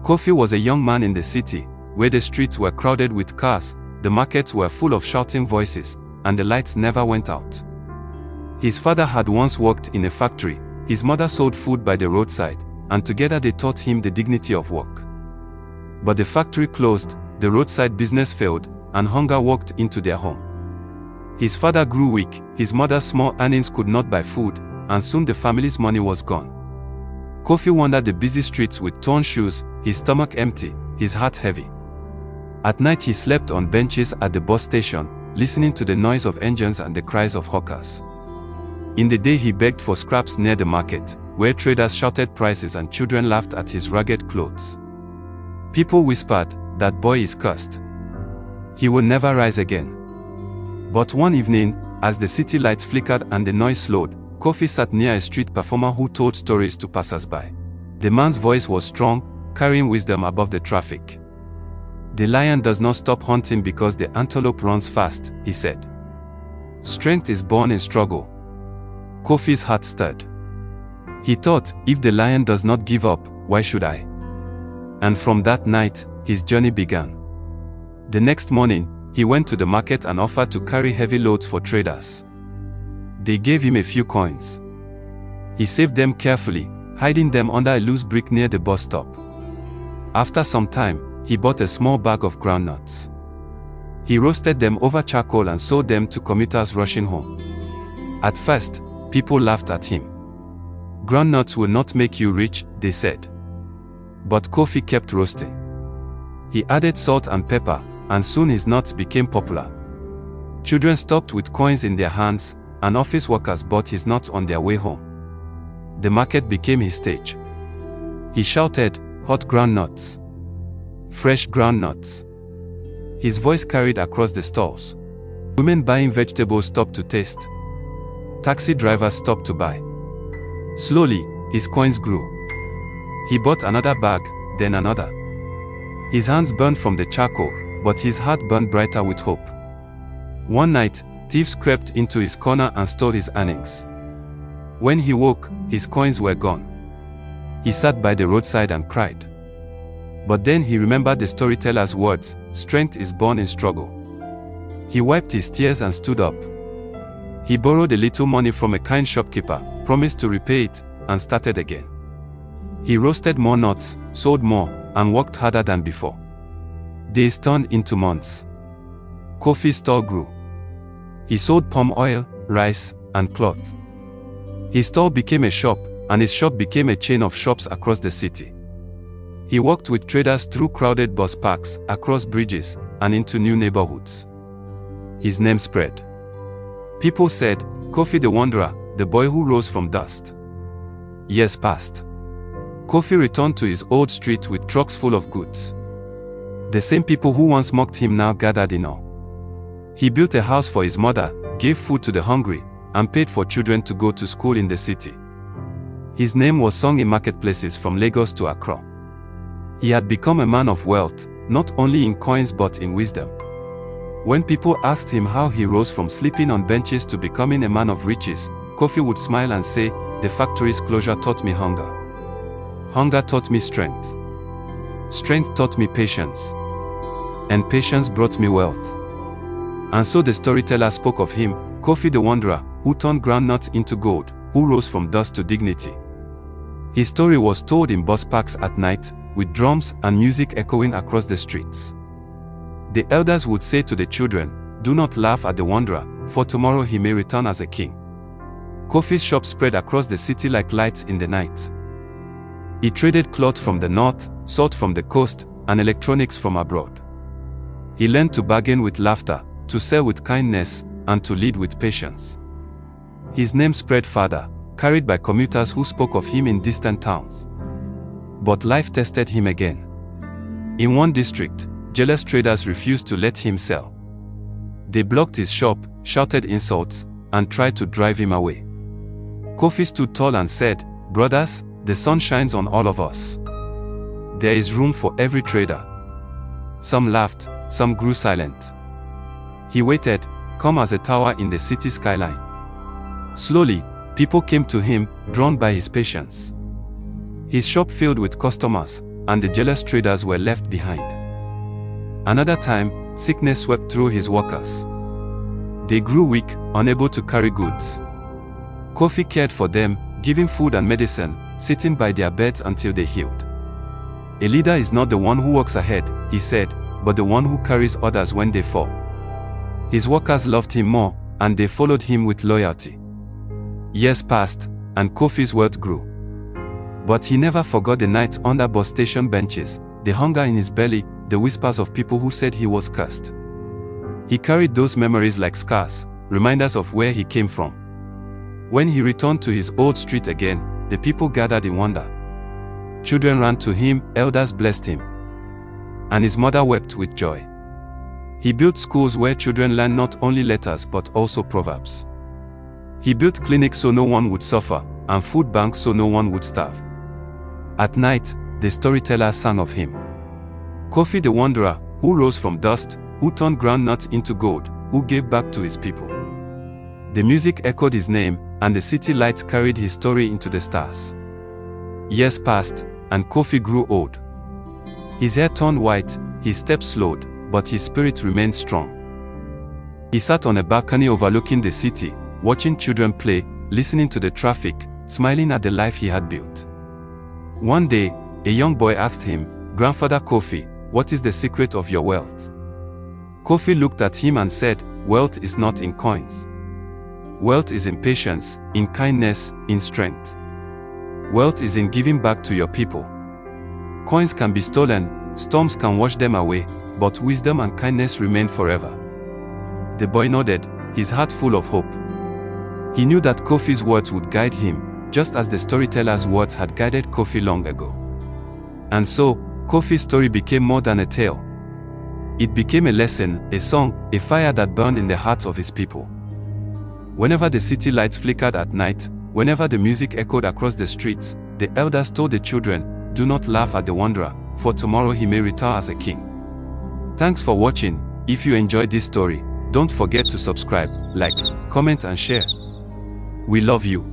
Kofi was a young man in the city, where the streets were crowded with cars, the markets were full of shouting voices, and the lights never went out. His father had once worked in a factory, his mother sold food by the roadside, and together they taught him the dignity of work. But the factory closed, the roadside business failed, and hunger walked into their home. His father grew weak, his mother's small earnings could not buy food, and soon the family's money was gone. Kofi wandered the busy streets with torn shoes, his stomach empty, his heart heavy. At night he slept on benches at the bus station, listening to the noise of engines and the cries of hawkers. In the day he begged for scraps near the market, where traders shouted prices and children laughed at his ragged clothes. People whispered, "That boy is cursed. He will never rise again." But one evening, as the city lights flickered and the noise slowed, Kofi sat near a street performer who told stories to passers-by. The man's voice was strong, carrying wisdom above the traffic. "The lion does not stop hunting because the antelope runs fast," he said. "Strength is born in struggle." Kofi's heart stirred. He thought, if the lion does not give up, why should I? And from that night, his journey began. The next morning, he went to the market and offered to carry heavy loads for traders. They gave him a few coins. He saved them carefully, hiding them under a loose brick near the bus stop. After some time, he bought a small bag of groundnuts. He roasted them over charcoal and sold them to commuters rushing home. At first, people laughed at him. "Groundnuts will not make you rich," they said. But Kofi kept roasting. He added salt and pepper, and soon his nuts became popular. Children stopped with coins in their hands, and office workers bought his nuts on their way home. The market became his stage. He shouted, "Hot groundnuts! Fresh groundnuts!" His voice carried across the stalls. Women buying vegetables stopped to taste. Taxi drivers stopped to buy. Slowly, his coins grew. He bought another bag, then another. His hands burned from the charcoal, but his heart burned brighter with hope. One night, thieves crept into his corner and stole his earnings. When he woke, his coins were gone. He sat by the roadside and cried. But then he remembered the storyteller's words, "Strength is born in struggle." He wiped his tears and stood up. He borrowed a little money from a kind shopkeeper, promised to repay it, and started again. He roasted more nuts, sold more, and worked harder than before. Days turned into months. Kofi's store grew. He sold palm oil, rice, and cloth. His store became a shop, and his shop became a chain of shops across the city. He worked with traders through crowded bus parks, across bridges, and into new neighborhoods. His name spread. People said, "Kofi the Wanderer, the boy who rose from dust." Years passed. Kofi returned to his old street with trucks full of goods. The same people who once mocked him now gathered in awe. He built a house for his mother, gave food to the hungry, and paid for children to go to school in the city. His name was sung in marketplaces from Lagos to Accra. He had become a man of wealth, not only in coins but in wisdom. When people asked him how he rose from sleeping on benches to becoming a man of riches, Kofi would smile and say, "The factory's closure taught me hunger. Hunger taught me strength. Strength taught me patience. And patience brought me wealth." And so the storyteller spoke of him, Kofi the Wanderer, who turned groundnuts into gold, who rose from dust to dignity. His story was told in bus parks at night, with drums and music echoing across the streets. The elders would say to the children, "Do not laugh at the wanderer, for tomorrow he may return as a king." Kofi's shop spread across the city like lights in the night. He traded cloth from the north, salt from the coast, and electronics from abroad. He learned to bargain with laughter, to sell with kindness, and to lead with patience. His name spread farther, carried by commuters who spoke of him in distant towns. But life tested him again. In one district, jealous traders refused to let him sell. They blocked his shop, shouted insults, and tried to drive him away. Kofi stood tall and said, "Brothers, the sun shines on all of us. There is room for every trader." Some laughed, some grew silent. He waited, calm as a tower in the city skyline. Slowly, people came to him, drawn by his patience. His shop filled with customers, and the jealous traders were left behind. Another time, sickness swept through his workers. They grew weak, unable to carry goods. Kofi cared for them, giving food and medicine, sitting by their beds until they healed. A leader is not the one who walks ahead, he said, but the one who carries others when they fall. His workers loved him more, and they followed him with loyalty. Years passed, and Kofi's wealth grew. But he never forgot the nights under bus station benches, the hunger in his belly, the whispers of people who said he was cursed. He carried those memories like scars, reminders of where he came from. When he returned to his old street again, the people gathered in wonder. Children ran to him, elders blessed him. And his mother wept with joy. He built schools where children learned not only letters but also proverbs. He built clinics so no one would suffer, and food banks so no one would starve. At night, the storytellers sang of him. Kofi the wanderer, who rose from dust, who turned groundnuts into gold, who gave back to his people. The music echoed his name, and the city lights carried his story into the stars. Years passed, and Kofi grew old. His hair turned white, his steps slowed, but his spirit remained strong. He sat on a balcony overlooking the city, watching children play, listening to the traffic, smiling at the life he had built. One day, a young boy asked him, "Grandfather Kofi, what is the secret of your wealth?" Kofi looked at him and said, "Wealth is not in coins. Wealth is in patience, in kindness, in strength. Wealth is in giving back to your people. Coins can be stolen, storms can wash them away, but wisdom and kindness remain forever." The boy nodded, his heart full of hope. He knew that Kofi's words would guide him, just as the storyteller's words had guided Kofi long ago. And so, Kofi's story became more than a tale. It became a lesson, a song, a fire that burned in the hearts of his people. Whenever the city lights flickered at night, whenever the music echoed across the streets, the elders told the children, "Do not laugh at the wanderer, for tomorrow he may return as a king." Thanks for watching. If you enjoyed this story, don't forget to subscribe, like, comment and share. We love you.